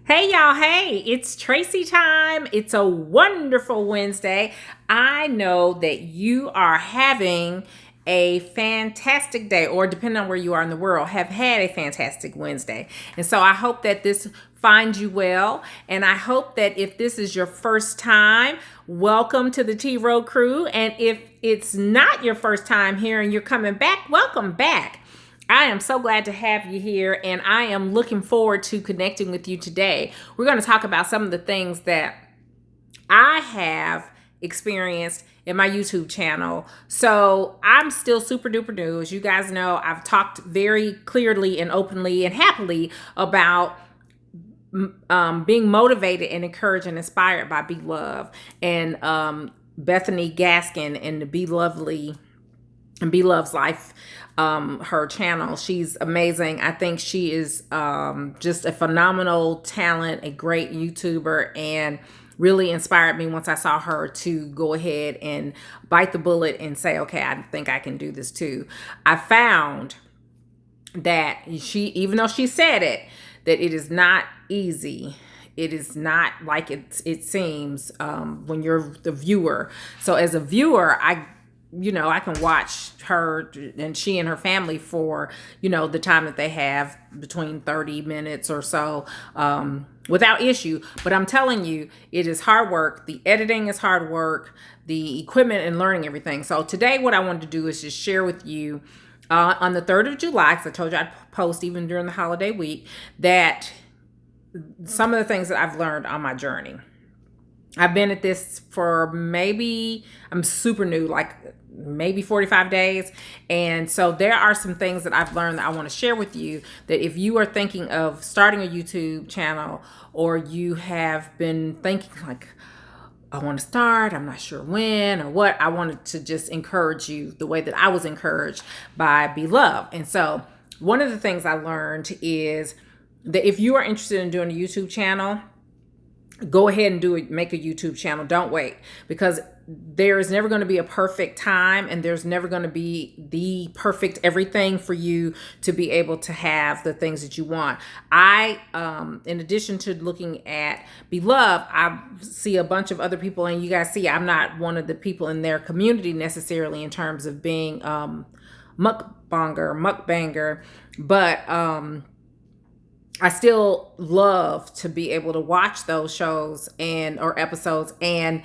Hey, y'all. Hey, it's Tracy time. It's a wonderful Wednesday. I know that you are having a fantastic day, or depending on where you are in the world, have had a fantastic Wednesday. And so I hope that this finds you well. And I hope that if this is your first time, welcome to the T Row Crew. And if it's not your first time here and you're coming back, welcome back. I am so glad to have you here, and I am looking forward to connecting with you today. We're going to talk about some of the things that I have experienced in my YouTube channel. So I'm still super duper new. As you guys know, I've talked very clearly and openly and happily about being motivated and encouraged and inspired by Be Love and Bethany Gaskin and the Be Lovely and Be Love's Life, her channel. She's amazing. I think she is just a phenomenal talent, a great YouTuber, and really inspired me once I saw her to go ahead and bite the bullet and say, okay, I think I can do this too. I found that even though she said it, that it is not easy. It is not like it seems when you're the viewer. So as a viewer, I can watch her and she and her family for, the time that they have, between 30 minutes or so, without issue. But I'm telling you, it is hard work. The editing is hard work, the equipment and learning everything. So today what I wanted to do is just share with you on the 3rd of July, because I told you I'd post even during the holiday week, that some of the things that I've learned on my journey. I've been at this for I'm super new, like maybe 45 days. And so there are some things that I've learned that I want to share with you, that if you are thinking of starting a YouTube channel, or you have been thinking like, I want to start, I'm not sure when or what, I wanted to just encourage you the way that I was encouraged by Be Love. And so one of the things I learned is that if you are interested in doing a YouTube channel, go ahead and do it. Make a YouTube channel. Don't wait, because there is never going to be a perfect time, and there's never going to be the perfect everything for you to be able to have the things that you want. In addition to looking at Be Love, I see a bunch of other people, and you guys see I'm not one of the people in their community necessarily in terms of being mukbanger, but I still love to be able to watch those shows or episodes, and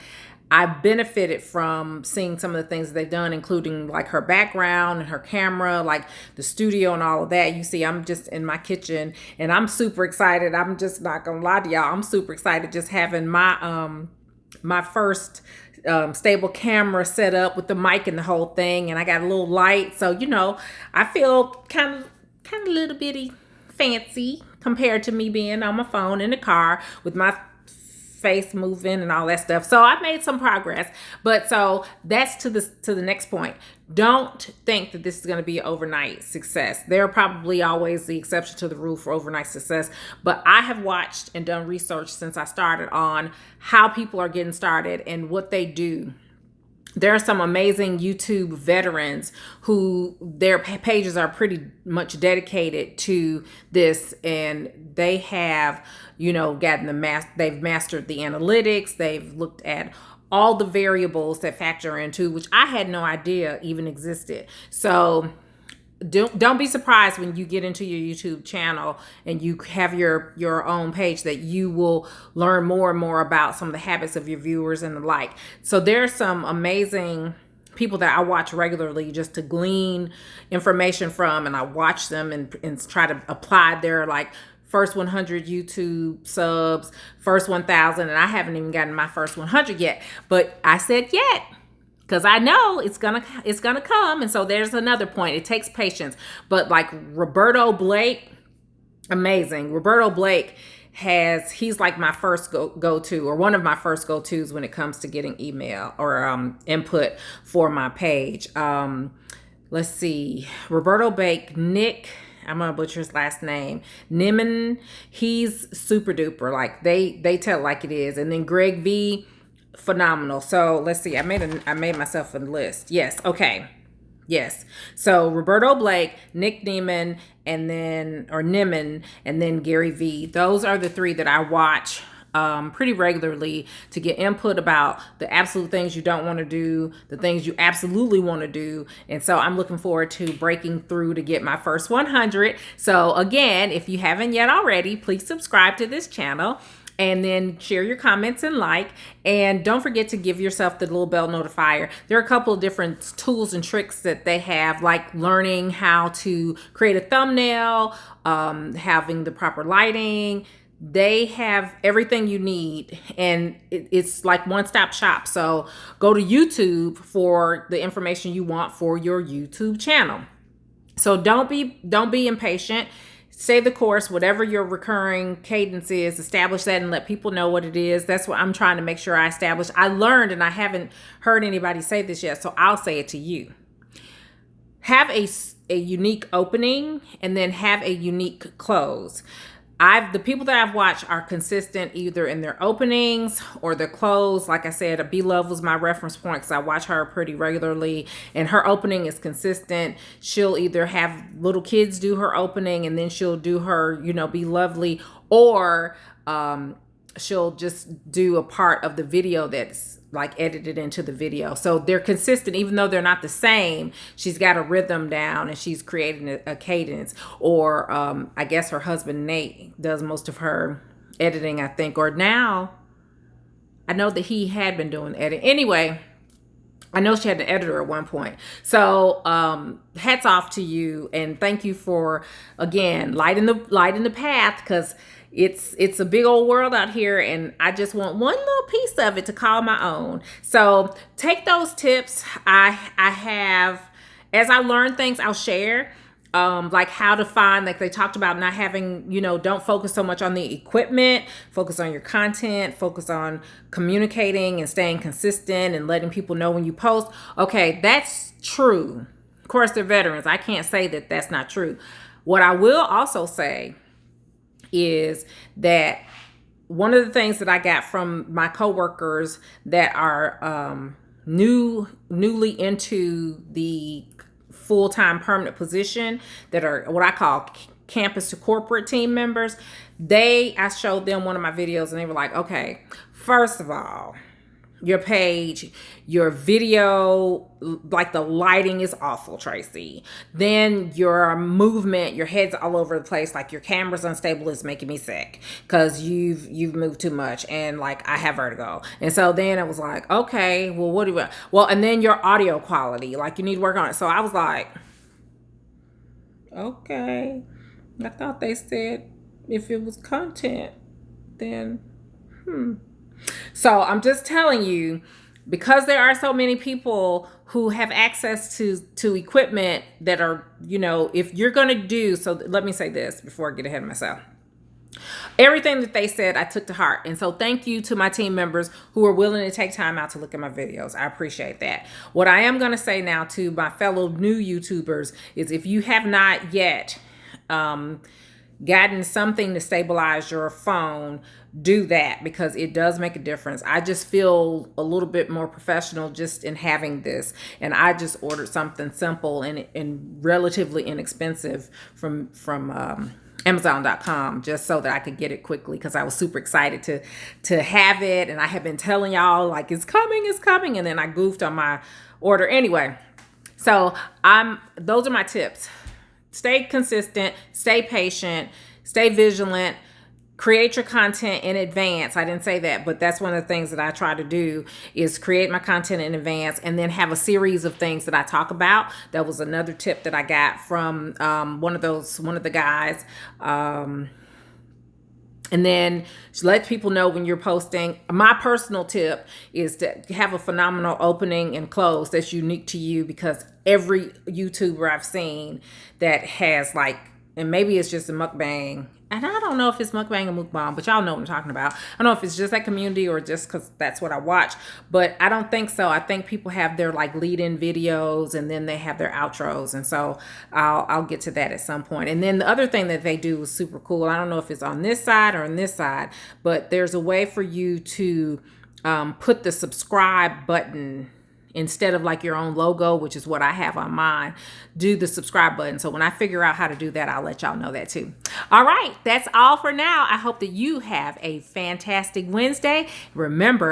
I benefited from seeing some of the things that they've done, including like her background and her camera, like the studio and all of that. You see, I'm just in my kitchen, and I'm super excited. I'm just not gonna lie to y'all. I'm super excited just having my first stable camera set up with the mic and the whole thing, and I got a little light, so I feel kind of a little bitty fancy compared to me being on my phone in the car with my face moving and all that stuff. So I made some progress. But so that's to the next point. Don't think that this is going to be an overnight success. There are probably always the exception to the rule for overnight success. But I have watched and done research since I started on how people are getting started and what they do. There are some amazing YouTube veterans who their pages are pretty much dedicated to this, and they have, gotten they've mastered the analytics. They've looked at all the variables that factor into, which I had no idea even existed. So don't be surprised when you get into your YouTube channel and you have your own page, that you will learn more and more about some of the habits of your viewers and the like. So there's some amazing people that I watch regularly just to glean information from, and I watch them and try to apply their like first 100 YouTube subs, first 1,000, and I haven't even gotten my first 100 yet. But I said yet, because I know it's gonna come. And so there's another point. It takes patience. But like Roberto Blake, amazing. Roberto Blake he's like my first go-to, or one of my first go-tos when it comes to getting email or input for my page. Let's see. Roberto Blake, Nick, I'm gonna butcher his last name, Niman. He's super duper. Like they tell it like it is. And then Greg V, phenomenal. So let's see. I made myself a list. Yes. Okay. Yes. So Roberto Blake, Nick Neiman, Nimmin, and then Gary Vee. Those are the three that I watch pretty regularly to get input about the absolute things you don't want to do, the things you absolutely want to do. And so I'm looking forward to breaking through to get my first 100. So again, if you haven't yet already, please subscribe to this channel. And then share your comments and like. And don't forget to give yourself the little bell notifier. There are a couple of different tools and tricks that they have, like learning how to create a thumbnail, having the proper lighting. They have everything you need, and it's like one-stop shop. So go to YouTube for the information you want for your YouTube channel. So don't be impatient. Say the course, whatever your recurring cadence is, establish that and let people know what it is. That's what I'm trying to make sure I establish. I learned, and I haven't heard anybody say this yet, so I'll say it to you. Have a unique opening and then have a unique close. The people that I've watched are consistent either in their openings or their close. Like I said, B Love was my reference point because I watch her pretty regularly, and her opening is consistent. She'll either have little kids do her opening and then she'll do her, Be Lovely, or she'll just do a part of the video that's like edited into the video. So they're consistent, even though they're not the same. She's got a rhythm down and she's creating a cadence. Or I guess her husband Nate does most of her editing, I think. Or now, I know that he had been doing editing. Anyway, I know she had an editor at one point. So hats off to you, and thank you for, again, lighting the path, because it's a big old world out here, and I just want one little piece of it to call my own. So take those tips. I have, as I learn things, I'll share. Like how to find, like they talked about, not having, don't focus so much on the equipment, focus on your content, focus on communicating and staying consistent and letting people know when you post. Okay, that's true. Of course, they're veterans. I can't say that that's not true. What I will also say is that one of the things that I got from my coworkers that are newly into the full-time permanent position, that are what I call campus to corporate team members, I showed them one of my videos and they were like, okay, first of all, your page, your video, like the lighting is awful, Tracy. Then your movement, your head's all over the place, like your camera's unstable, is making me sick because you've moved too much, and like I have vertigo. And so then it was like, okay, well, what do you, well, and then your audio quality, like you need to work on it. So I was like, okay, I thought they said if it was content, then So I'm just telling you, because there are so many people who have access to equipment that are, if you're going to do, so let me say this before I get ahead of myself. Everything that they said, I took to heart. And so thank you to my team members who are willing to take time out to look at my videos. I appreciate that. What I am going to say now to my fellow new YouTubers is, if you have not yet gotten something to stabilize your phone, do that, because it does make a difference. I just feel a little bit more professional just in having this, and I just ordered something simple and relatively inexpensive from Amazon.com, just so that I could get it quickly, because I was super excited to have it, and I have been telling y'all like it's coming, and then I goofed on my order anyway. So those are my tips. Stay consistent, stay patient, stay vigilant, create your content in advance. I didn't say that, but that's one of the things that I try to do, is create my content in advance and then have a series of things that I talk about. That was another tip that I got from one of the guys. And then let people know when you're posting. My personal tip is to have a phenomenal opening and close that's unique to you, because every YouTuber I've seen that has, like, and maybe it's just a mukbang, and I don't know if it's mukbang or mukbang, but y'all know what I'm talking about. I don't know if it's just that community or just because that's what I watch, but I don't think so. I think people have their like lead-in videos and then they have their outros, and so I'll get to that at some point. And then the other thing that they do is super cool. I don't know if it's on this side or on this side, but there's a way for you to put the subscribe button instead of like your own logo, which is what I have on mine, do the subscribe button. So when I figure out how to do that, I'll let y'all know that too. All right, that's all for now. I hope that you have a fantastic Wednesday. Remember,